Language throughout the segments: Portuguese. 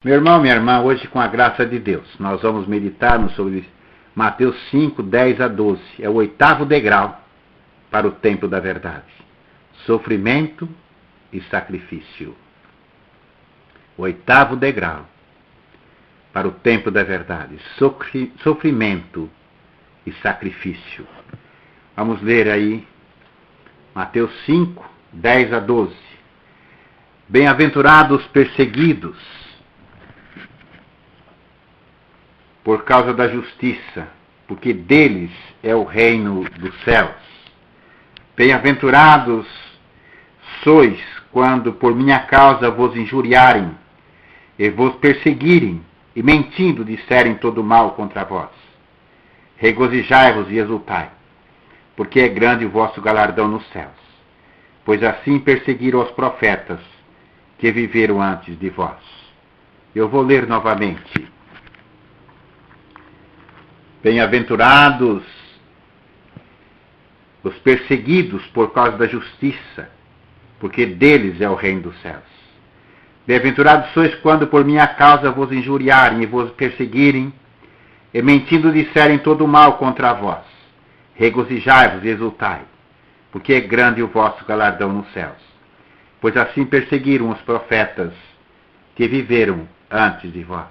Meu irmão, minha irmã, hoje com a graça de Deus, nós vamos meditar sobre Mateus 5, 10 a 12. É o 8º degrau para o templo da verdade. Sofrimento e sacrifício. O 8º degrau para o templo da verdade. Sofrimento e sacrifício. Vamos ler aí Mateus 5, 10 a 12. Bem-aventurados perseguidos por causa da justiça, porque deles é o reino dos céus. Bem-aventurados sois quando por minha causa vos injuriarem, e vos perseguirem, e mentindo disserem todo mal contra vós. Regozijai-vos e exultai, porque é grande o vosso galardão nos céus, pois assim perseguiram os profetas que viveram antes de vós. Eu vou ler novamente. Bem-aventurados os perseguidos por causa da justiça, porque deles é o reino dos céus. Bem-aventurados sois quando por minha causa vos injuriarem e vos perseguirem, e mentindo disserem todo mal contra vós. Regozijai-vos e exultai, porque é grande o vosso galardão nos céus, pois assim perseguiram os profetas que viveram antes de vós.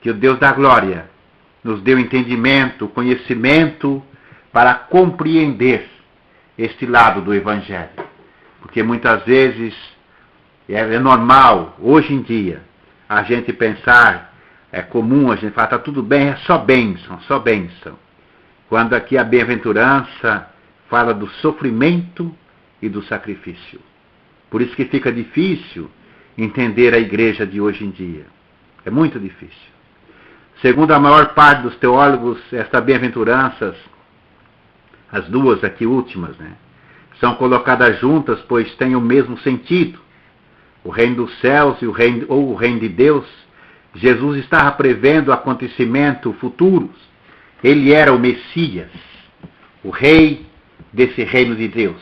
Que o Deus da glória nos deu entendimento, conhecimento para compreender este lado do Evangelho. Porque muitas vezes é normal, hoje em dia, a gente pensar, é comum a gente falar, está tudo bem, é só bênção, só bênção. Quando aqui a bem-aventurança fala do sofrimento e do sacrifício. Por isso que fica difícil entender a igreja de hoje em dia. É muito difícil. Segundo a maior parte dos teólogos, estas bem-aventuranças, as duas aqui últimas, são colocadas juntas, pois têm o mesmo sentido. O reino dos céus e o reino de Deus, Jesus estava prevendo acontecimentos futuros. Ele era o Messias, o rei desse reino de Deus.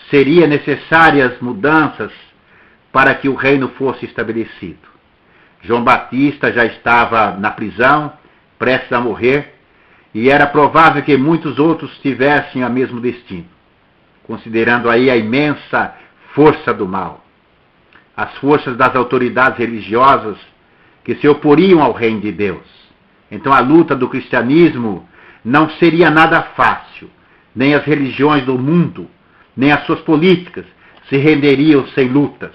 Seriam necessárias mudanças para que o reino fosse estabelecido. João Batista já estava na prisão, prestes a morrer, e era provável que muitos outros tivessem o mesmo destino, considerando aí a imensa força do mal, as forças das autoridades religiosas que se oporiam ao reino de Deus. Então a luta do cristianismo não seria nada fácil, nem as religiões do mundo, nem as suas políticas se renderiam sem lutas.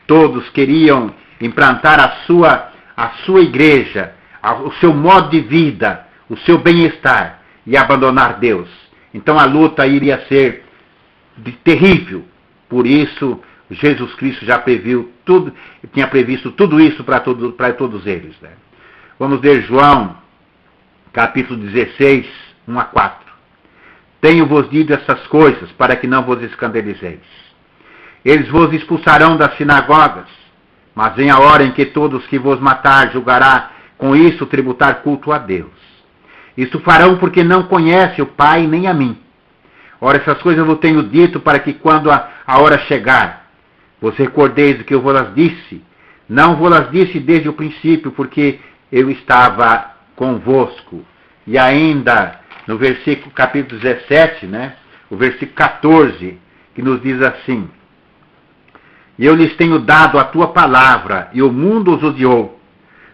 Todos queriam implantar a sua igreja, o seu modo de vida, o seu bem-estar e abandonar Deus. Então a luta iria ser terrível. Por isso, Jesus Cristo já previu tudo, tinha previsto tudo isso para todos eles. Vamos ler João, capítulo 16, 1 a 4. Tenho-vos dito essas coisas para que não vos escandalizeis. Eles vos expulsarão das sinagogas, mas vem a hora em que todos que vos matar julgará com isso tributar culto a Deus. Isso farão porque não conhecem o Pai nem a mim. Ora, essas coisas eu vos tenho dito para que quando a hora chegar, vos recordeis do que eu vos disse. Não vos disse desde o princípio, porque eu estava convosco. E ainda no versículo capítulo 17, o versículo 14, que nos diz assim: E eu lhes tenho dado a tua palavra, e o mundo os odiou,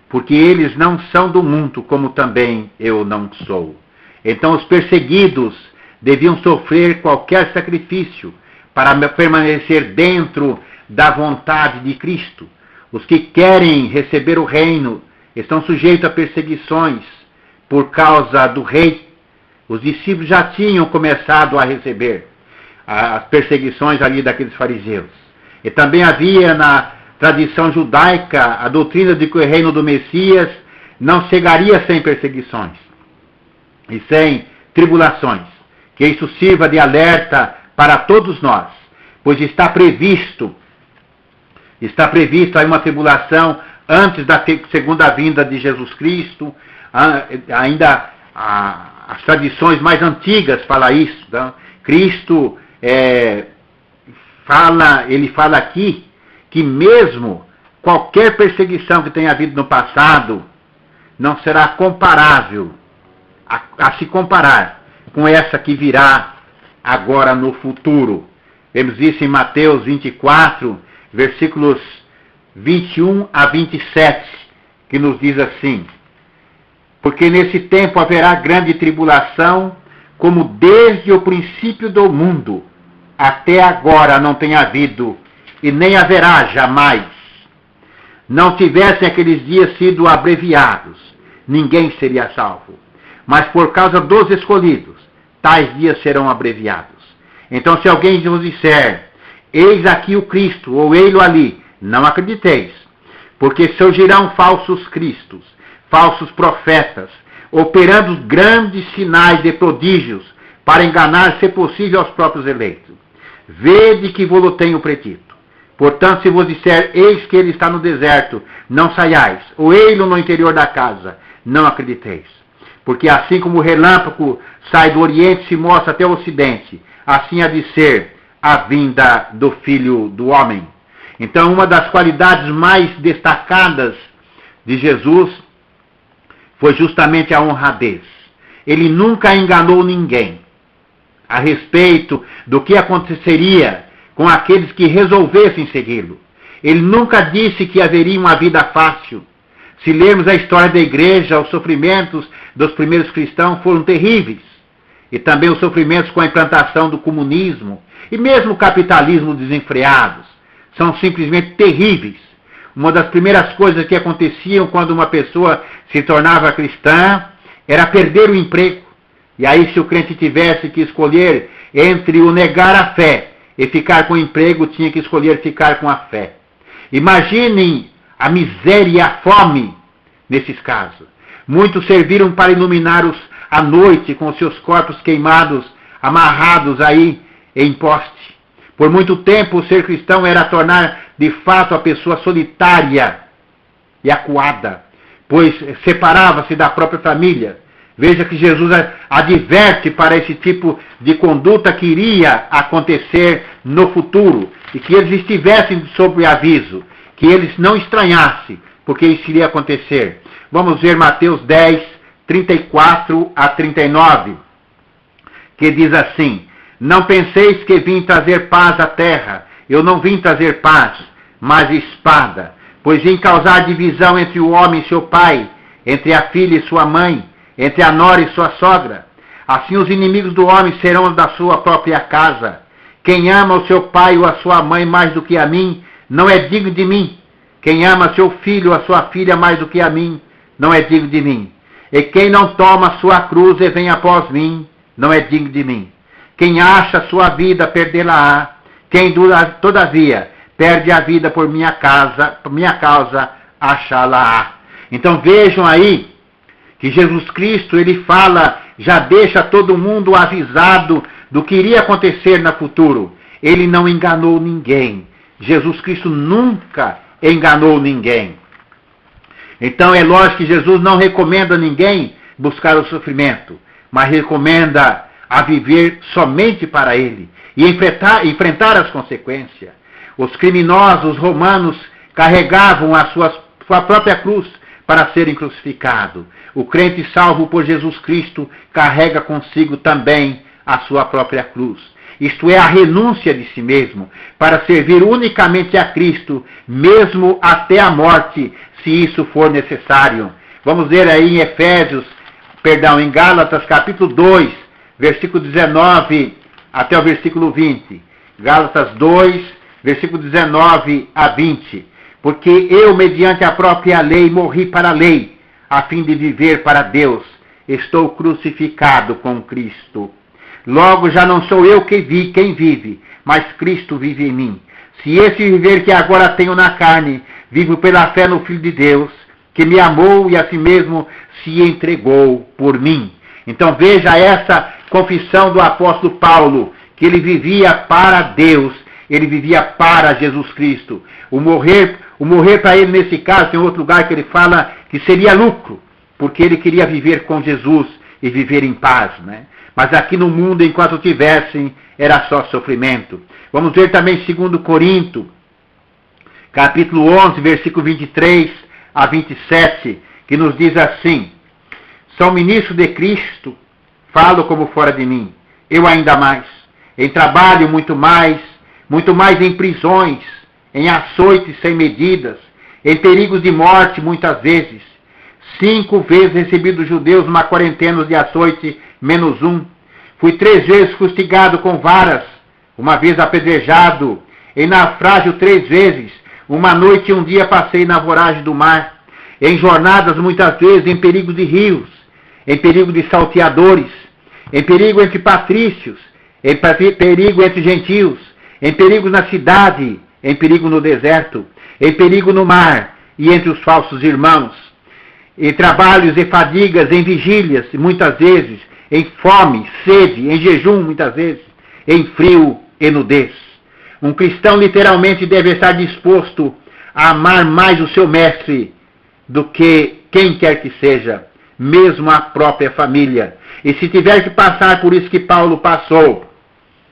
porque eles não são do mundo, como também eu não sou. Então os perseguidos deviam sofrer qualquer sacrifício para permanecer dentro da vontade de Cristo. Os que querem receber o reino estão sujeitos a perseguições por causa do rei. Os discípulos já tinham começado a receber as perseguições ali daqueles fariseus. E também havia na tradição judaica a doutrina de que o reino do Messias não chegaria sem perseguições e sem tribulações. Que isso sirva de alerta para todos nós, pois está previsto aí uma tribulação antes da segunda vinda de Jesus Cristo. Ainda as tradições mais antigas falam isso. Então, Cristo ele fala aqui que mesmo qualquer perseguição que tenha havido no passado não será comparável a se comparar com essa que virá agora no futuro. Vemos isso em Mateus 24, versículos 21 a 27, que nos diz assim: porque nesse tempo haverá grande tribulação, como desde o princípio do mundo até agora não tem havido, e nem haverá jamais. Não tivessem aqueles dias sido abreviados, ninguém seria salvo. Mas por causa dos escolhidos, tais dias serão abreviados. Então, se alguém vos disser, eis aqui o Cristo, ou ei-lo ali, não acrediteis, porque surgirão falsos cristos, falsos profetas, operando grandes sinais de prodígios, para enganar, se possível, aos próprios eleitos. Vede que vos tenho predito. Portanto, se vos disser, eis que ele está no deserto, não saiais, ou ei-lo no interior da casa, não acrediteis. Porque assim como o relâmpago sai do oriente e se mostra até o ocidente, assim há de ser a vinda do Filho do Homem. Então, uma das qualidades mais destacadas de Jesus foi justamente a honradez. Ele nunca enganou ninguém a respeito do que aconteceria com aqueles que resolvessem segui-lo. Ele nunca disse que haveria uma vida fácil. Se lermos a história da igreja, os sofrimentos dos primeiros cristãos foram terríveis. E também os sofrimentos com a implantação do comunismo e mesmo o capitalismo desenfreados são simplesmente terríveis. Uma das primeiras coisas que aconteciam quando uma pessoa se tornava cristã era perder o emprego. E aí, se o crente tivesse que escolher entre o negar a fé e ficar com o emprego, tinha que escolher ficar com a fé. Imaginem a miséria e a fome nesses casos. Muitos serviram para iluminar a noite com seus corpos queimados, amarrados aí em poste. Por muito tempo, o ser cristão era tornar de fato a pessoa solitária e acuada, pois separava-se da própria família. Veja que Jesus adverte para esse tipo de conduta que iria acontecer no futuro e que eles estivessem sob aviso, que eles não estranhassem, porque isso iria acontecer. Vamos ver Mateus 10, 34 a 39, que diz assim: não penseis que vim trazer paz à terra, eu não vim trazer paz, mas espada, pois vim causar divisão entre o homem e seu pai, entre a filha e sua mãe, entre a nora e sua sogra. Assim os inimigos do homem serão da sua própria casa. Quem ama o seu pai ou a sua mãe mais do que a mim, não é digno de mim. Quem ama seu filho ou a sua filha mais do que a mim, não é digno de mim. E quem não toma sua cruz e vem após mim, não é digno de mim. Quem acha sua vida, perdê-la-á. Quem, todavia, perde a vida por minha causa, achá-la-á. Então vejam aí que Jesus Cristo, ele fala, já deixa todo mundo avisado do que iria acontecer no futuro. Ele não enganou ninguém. Jesus Cristo nunca enganou ninguém. Então é lógico que Jesus não recomenda a ninguém buscar o sofrimento, mas recomenda a viver somente para Ele e enfrentar as consequências. Os criminosos romanos carregavam a sua própria cruz para serem crucificados. O crente salvo por Jesus Cristo carrega consigo também a sua própria cruz. Isto é, a renúncia de si mesmo, para servir unicamente a Cristo, mesmo até a morte, se isso for necessário. Vamos ver aí em Gálatas capítulo 2, versículo 19 até o versículo 20. Gálatas 2, versículo 19 a 20. Porque eu, mediante a própria lei, morri para a lei, a fim de viver para Deus. Estou crucificado com Cristo. Logo já não sou eu quem vive, mas Cristo vive em mim. Se esse viver que agora tenho na carne, vivo pela fé no Filho de Deus, que me amou e a si mesmo se entregou por mim. Então veja essa confissão do apóstolo Paulo, que ele vivia para Deus, ele vivia para Jesus Cristo. O morrer para ele, nesse caso, tem outro lugar que ele fala que seria lucro, porque ele queria viver com Jesus e viver em paz, né? Mas aqui no mundo, enquanto tivessem, era só sofrimento. Vamos ver também 2 Coríntios, capítulo 11, versículo 23 a 27, que nos diz assim: sou ministro de Cristo, falo como fora de mim, eu ainda mais, em trabalho muito mais em prisões, em açoites sem medidas, em perigos de morte muitas vezes. 5 vezes recebi dos judeus uma quarentena de açoite menos 1. Fui 3 vezes fustigado com varas, uma vez apedrejado, em naufrágio 3 vezes, uma noite e um dia passei na voragem do mar, em jornadas muitas vezes em perigo de rios, em perigo de salteadores, em perigo entre patrícios, em perigo entre gentios, em perigo na cidade, em perigo no deserto, em perigo no mar e entre os falsos irmãos, em trabalhos e fadigas, em vigílias, muitas vezes, em fome, sede, em jejum, muitas vezes, em frio e nudez. Um cristão literalmente deve estar disposto a amar mais o seu mestre do que quem quer que seja, mesmo a própria família. E se tiver que passar por isso que Paulo passou,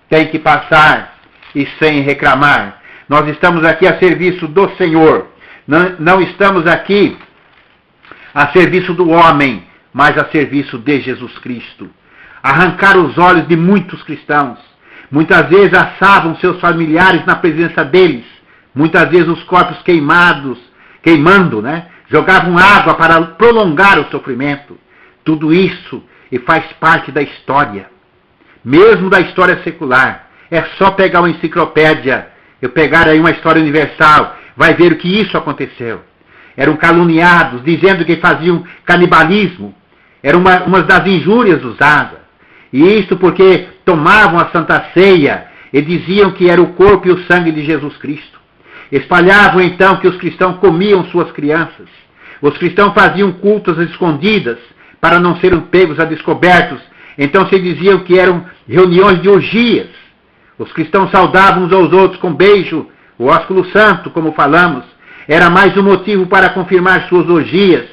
tem que passar e sem reclamar. Nós estamos aqui a serviço do Senhor. Não estamos aqui a serviço do homem, mas a serviço de Jesus Cristo. Arrancar os olhos de muitos cristãos. Muitas vezes assavam seus familiares na presença deles. Muitas vezes os corpos queimando, jogavam água para prolongar o sofrimento. Tudo isso e faz parte da história, mesmo da história secular. É só pegar uma enciclopédia, eu pegar aí uma história universal, vai ver o que isso aconteceu. Eram caluniados, dizendo que faziam canibalismo. Era uma das injúrias usadas. E isso porque tomavam a Santa Ceia e diziam que era o corpo e o sangue de Jesus Cristo. Espalhavam então que os cristãos comiam suas crianças. Os cristãos faziam cultos escondidas para não serem pegos a descobertos. Então se diziam que eram reuniões de orgias. Os cristãos saudavam uns aos outros com beijo, o ósculo santo, como falamos. Era mais um motivo para confirmar suas orgias,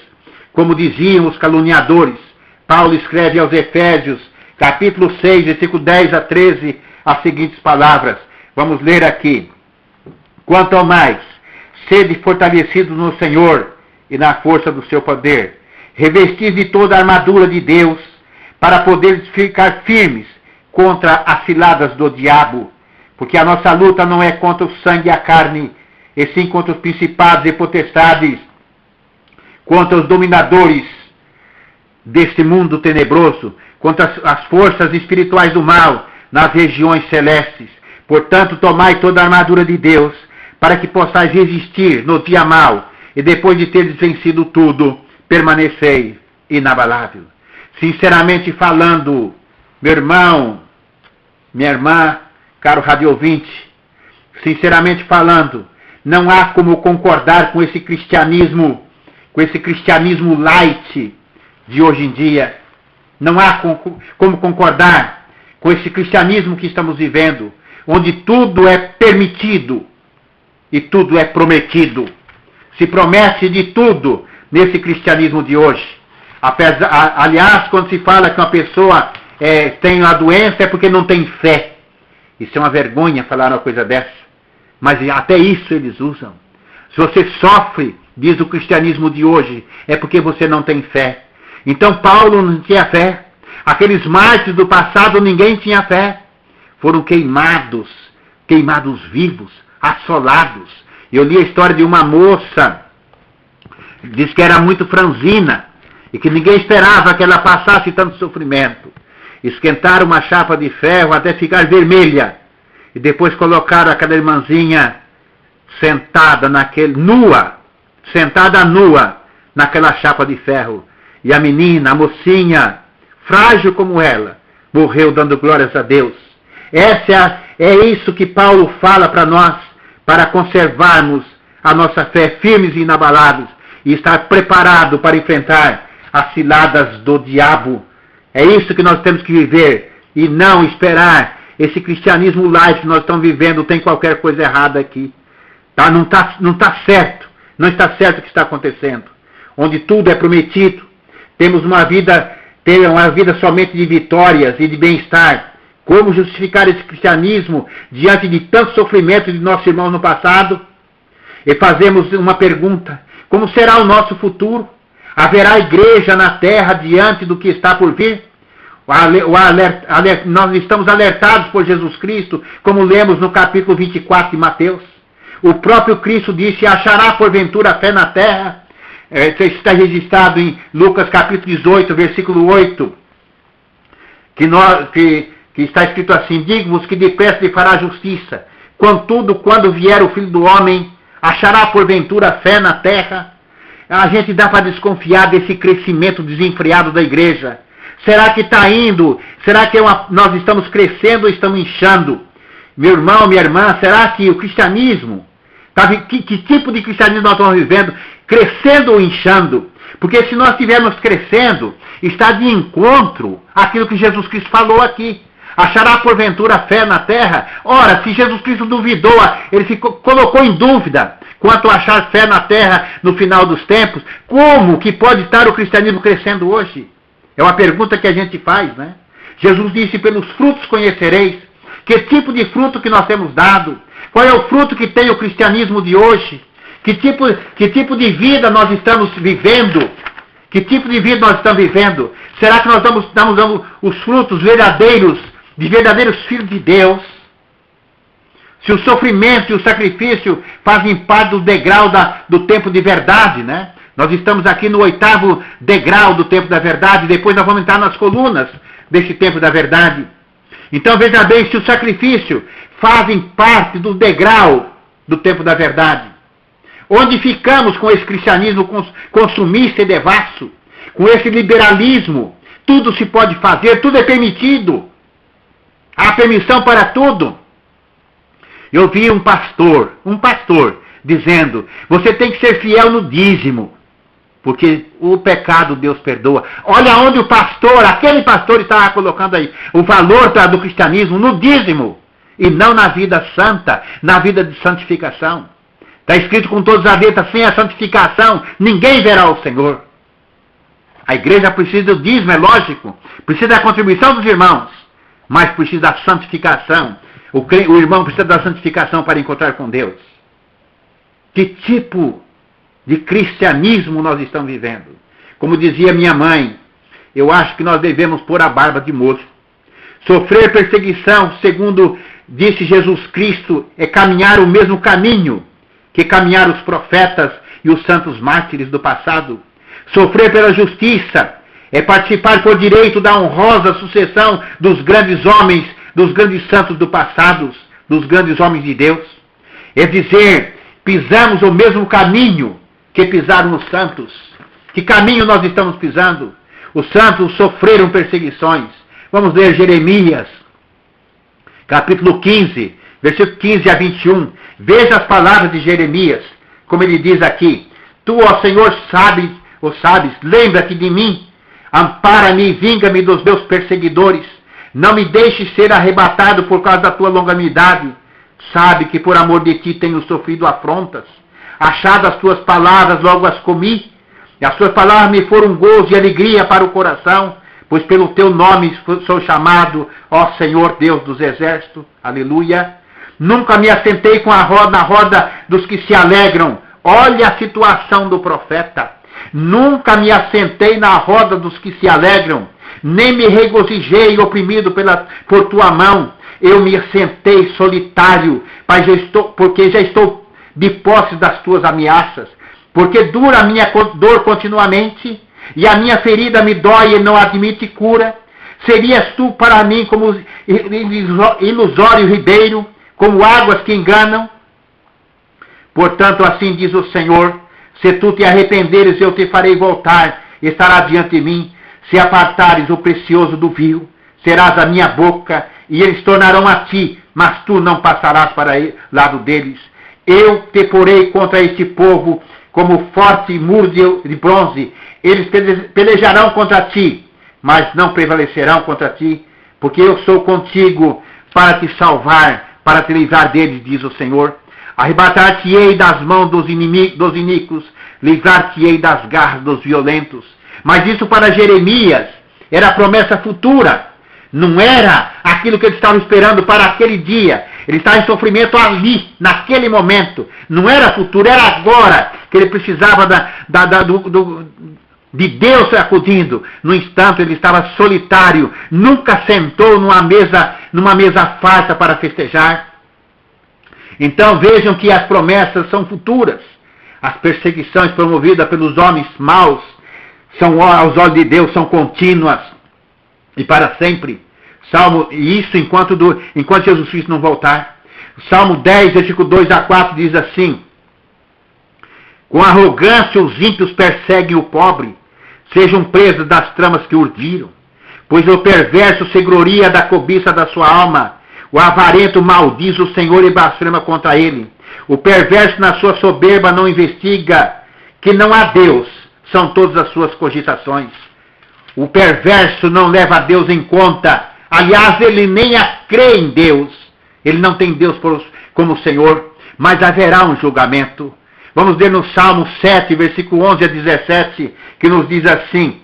como diziam os caluniadores. Paulo escreve aos Efésios, capítulo 6, versículo 10 a 13, as seguintes palavras. Vamos ler aqui. Quanto ao mais, sede fortalecidos no Senhor e na força do seu poder. Revestis de toda a armadura de Deus, para poderes ficar firmes contra as ciladas do diabo. Porque a nossa luta não é contra o sangue e a carne, e sim contra os principados e potestades, contra os dominadores deste mundo tenebroso, contra as forças espirituais do mal nas regiões celestes. Portanto, tomai toda a armadura de Deus, para que possais resistir no dia mau, e depois de teres vencido tudo, permanecei inabalável. Sinceramente falando, meu irmão, minha irmã, caro rádio ouvinte, sinceramente falando, não há como concordar com esse cristianismo light de hoje em dia. Não há como concordar com esse cristianismo que estamos vivendo, onde tudo é permitido e tudo é prometido. Se promete de tudo nesse cristianismo de hoje. Aliás, quando se fala que uma pessoa tem uma doença é porque não tem fé. Isso é uma vergonha falar uma coisa dessa. Mas até isso eles usam. Se você sofre, diz o cristianismo de hoje, é porque você não tem fé. Então Paulo não tinha fé. Aqueles mártires do passado, ninguém tinha fé. Foram queimados vivos, assolados. Eu li a história de uma moça, diz que era muito franzina, e que ninguém esperava que ela passasse tanto sofrimento. Esquentaram uma chapa de ferro até ficar vermelha, e depois colocaram aquela irmãzinha sentada nua, naquela chapa de ferro. E a menina, a mocinha, frágil como ela, morreu dando glórias a Deus. É isso que Paulo fala para nós, para conservarmos a nossa fé firmes e inabaláveis, e estar preparado para enfrentar as ciladas do diabo. É isso que nós temos que viver, e não esperar. Esse cristianismo light que nós estamos vivendo, tem qualquer coisa errada aqui. Tá? Não está certo. Não está certo o que está acontecendo. Onde tudo é prometido. Temos uma vida somente de vitórias e de bem-estar. Como justificar esse cristianismo diante de tanto sofrimento de nossos irmãos no passado? E fazemos uma pergunta: como será o nosso futuro? Haverá igreja na terra diante do que está por vir? Nós estamos alertados por Jesus Cristo, como lemos no capítulo 24 de Mateus. O próprio Cristo disse: achará porventura fé na terra? Está registrado em Lucas capítulo 18, versículo 8, que está escrito assim: digo-vos que depressa lhe fará justiça. Contudo, quando vier o Filho do Homem, achará porventura fé na terra? A gente dá para desconfiar desse crescimento desenfreado da igreja. Será que está indo? Será que nós estamos crescendo ou estamos inchando? Meu irmão, minha irmã, será que o cristianismo, que tipo de cristianismo nós estamos vivendo? Crescendo ou inchando? Porque se nós estivermos crescendo, está de encontro àquilo que Jesus Cristo falou aqui. Achará porventura fé na terra? Ora, se Jesus Cristo duvidou, ele colocou em dúvida quanto a achar fé na terra no final dos tempos, como que pode estar o cristianismo crescendo hoje? É uma pergunta que a gente faz, né? Jesus disse: pelos frutos conhecereis. Que tipo de fruto que nós temos dado? Qual é o fruto que tem o cristianismo de hoje? Que tipo de vida nós estamos vivendo? Que tipo de vida nós estamos vivendo? Será que nós estamos dando os frutos verdadeiros, de verdadeiros filhos de Deus? Se o sofrimento e o sacrifício fazem parte do degrau do tempo de verdade, né? Nós estamos aqui no 8º degrau do tempo da verdade, depois nós vamos entrar nas colunas desse tempo da verdade. Então veja bem, se o sacrifício fazem parte do degrau do tempo da verdade, onde ficamos com esse cristianismo consumista e devasso, com esse liberalismo, tudo se pode fazer, tudo é permitido, há permissão para tudo. Eu vi um pastor dizendo: você tem que ser fiel no dízimo, porque o pecado Deus perdoa. Olha onde aquele pastor estava colocando aí o valor do cristianismo no dízimo, e não na vida santa, na vida de santificação. Está escrito com todas as letras: sem a santificação ninguém verá o Senhor. A igreja precisa do dízimo, é lógico, precisa da contribuição dos irmãos, mas precisa da santificação. O irmão precisa da santificação para encontrar com Deus. Que tipo de cristianismo nós estamos vivendo? Como dizia minha mãe, eu acho que nós devemos pôr a barba de moço. Sofrer perseguição, segundo disse Jesus Cristo, é caminhar o mesmo caminho que caminharam os profetas e os santos mártires do passado. Sofrer pela justiça é participar por direito da honrosa sucessão dos grandes homens, dos grandes santos do passado, dos grandes homens de Deus. É dizer, pisamos o mesmo caminho que pisaram os santos. Que caminho nós estamos pisando? Os santos sofreram perseguições. Vamos ler Jeremias, capítulo 15, versículo 15 a 21. Veja as palavras de Jeremias, como ele diz aqui: tu, ó Senhor, sabes, lembra-te de mim, ampara-me e vinga-me dos meus perseguidores. Não me deixes ser arrebatado por causa da tua longanimidade. Sabe que por amor de ti tenho sofrido afrontas. Achado as tuas palavras, logo as comi. E as tuas palavras me foram gozo e alegria para o coração, pois pelo teu nome sou chamado, ó Senhor Deus dos exércitos. Aleluia. Nunca me assentei na roda dos que se alegram. Olha a situação do profeta. Nunca me assentei na roda dos que se alegram, nem me regozijei oprimido por tua mão. Eu me assentei solitário, porque já estou de posse das tuas ameaças. Porque dura a minha dor continuamente, e a minha ferida me dói e não admite cura. Serias tu para mim como ilusório ribeiro, como águas que enganam? Portanto, assim diz o Senhor: se tu te arrependeres, eu te farei voltar, estará diante de mim. Se apartares o precioso do vil, serás a minha boca, e eles tornarão a ti, mas tu não passarás para o lado deles. Eu te porei contra este povo como forte muro de bronze. Eles pelejarão contra ti, mas não prevalecerão contra ti, porque eu sou contigo para te salvar, para te livrar deles, diz o Senhor. Arrebatar-te-ei das mãos dos iníquos, livrar-te-ei das garras dos violentos. Mas isso para Jeremias era a promessa futura. Não era aquilo que eles estavam esperando para aquele dia. Ele está em sofrimento ali, naquele momento. Não era futuro, era agora que ele precisava de Deus acudindo. No entanto, ele estava solitário, nunca sentou numa mesa farta para festejar. Então vejam que as promessas são futuras. As perseguições promovidas pelos homens maus, aos olhos de Deus, são contínuas e para sempre. Isso enquanto Jesus Cristo não voltar. Salmo 10, versículo 2 a 4 diz assim: com arrogância os ímpios perseguem o pobre, sejam presos das tramas que urdiram. Pois o perverso se gloria da cobiça da sua alma, o avarento maldiz o Senhor e blasfema contra ele. O perverso na sua soberba não investiga que não há Deus, são todas as suas cogitações. O perverso não leva a Deus em conta, aliás, ele nem crê em Deus. Ele não tem Deus como Senhor, mas haverá um julgamento. Vamos ver no Salmo 7, versículo 11 a 17, que nos diz assim,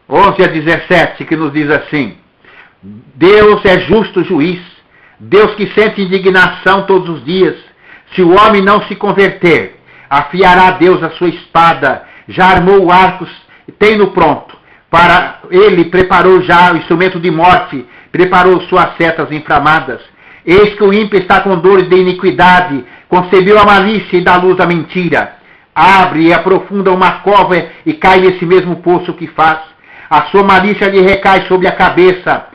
11 a 17, que nos diz assim: Deus é justo juiz, Deus que sente indignação todos os dias. Se o homem não se converter, afiará Deus a sua espada, já armou o arco, tem-no pronto. Para ele preparou já o instrumento de morte, preparou suas setas inflamadas. Eis que o ímpio está com dores de iniquidade, concebeu a malícia e dá luz à mentira. Abre e aprofunda uma cova e cai nesse mesmo poço que faz. A sua malícia lhe recai sobre a cabeça,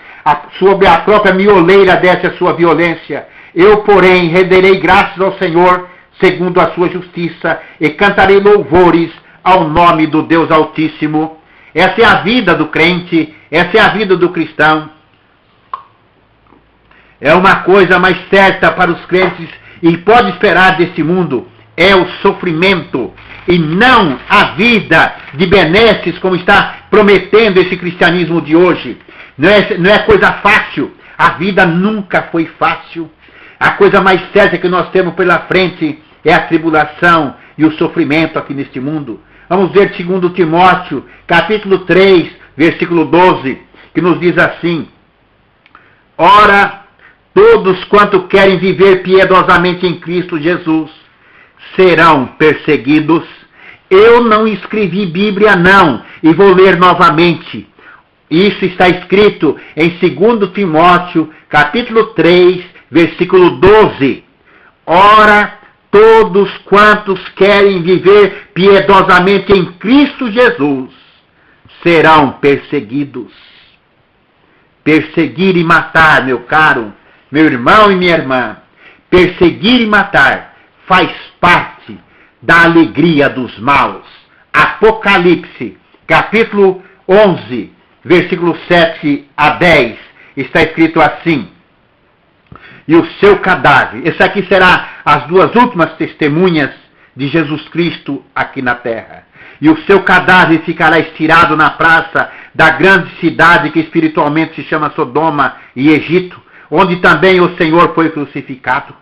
sobre a própria mioleira desce a sua violência. Eu, porém, renderei graças ao Senhor, segundo a sua justiça, e cantarei louvores ao nome do Deus Altíssimo. Essa é a vida do crente, essa é a vida do cristão. É uma coisa mais certa para os crentes e pode esperar desse mundo, é o sofrimento e não a vida de benesses como está prometendo esse cristianismo de hoje. Não é coisa fácil, a vida nunca foi fácil. A coisa mais certa que nós temos pela frente é a tribulação e o sofrimento aqui neste mundo. Vamos ver 2 Timóteo, capítulo 3, versículo 12, que nos diz assim: ora, todos quanto querem viver piedosamente em Cristo Jesus serão perseguidos. Eu não escrevi Bíblia não, e vou ler novamente. Isso está escrito em 2 Timóteo, capítulo 3, versículo 12. Ora, todos quantos querem viver piedosamente em Cristo Jesus serão perseguidos. Perseguir e matar, meu caro, meu irmão e minha irmã, perseguir e matar faz parte da alegria dos maus. Apocalipse, capítulo 11, versículo 7 a 10, está escrito assim: e o seu cadáver, esse aqui será as duas últimas testemunhas de Jesus Cristo aqui na terra, e o seu cadáver ficará estirado na praça da grande cidade que espiritualmente se chama Sodoma e Egito, onde também o Senhor foi crucificado.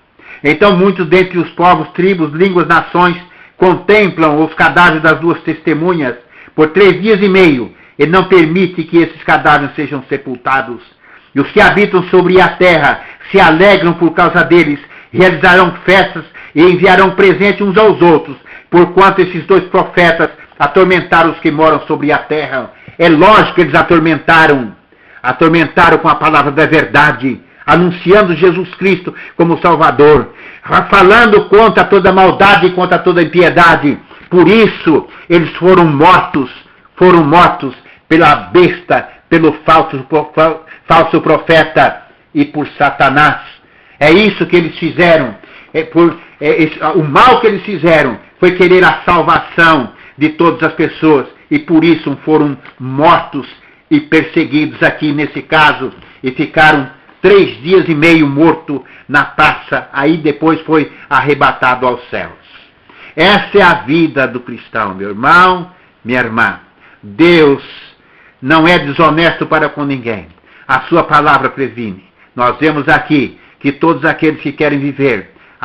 Então muitos dentre os povos, tribos, línguas, nações, contemplam os cadáveres das duas testemunhas por 3 dias e meio. Ele não permite que esses cadáveres sejam sepultados. E os que habitam sobre a terra se alegram por causa deles, realizarão festas e enviarão presente uns aos outros, porquanto esses 2 profetas atormentaram os que moram sobre a terra. É lógico que eles atormentaram com a palavra da verdade, anunciando Jesus Cristo como Salvador, falando contra toda maldade e contra toda impiedade. Por isso, eles foram mortos pela besta, pelo falso profeta e por Satanás. É isso que eles fizeram. O mal que eles fizeram foi querer a salvação de todas as pessoas, e por isso foram mortos e perseguidos aqui nesse caso, e ficaram 3 dias e meio morto na praça, aí depois foi arrebatado aos céus. Essa é a vida do cristão, meu irmão, minha irmã. Deus não é desonesto para com ninguém. A sua palavra previne. Nós vemos aqui que todos aqueles que querem viver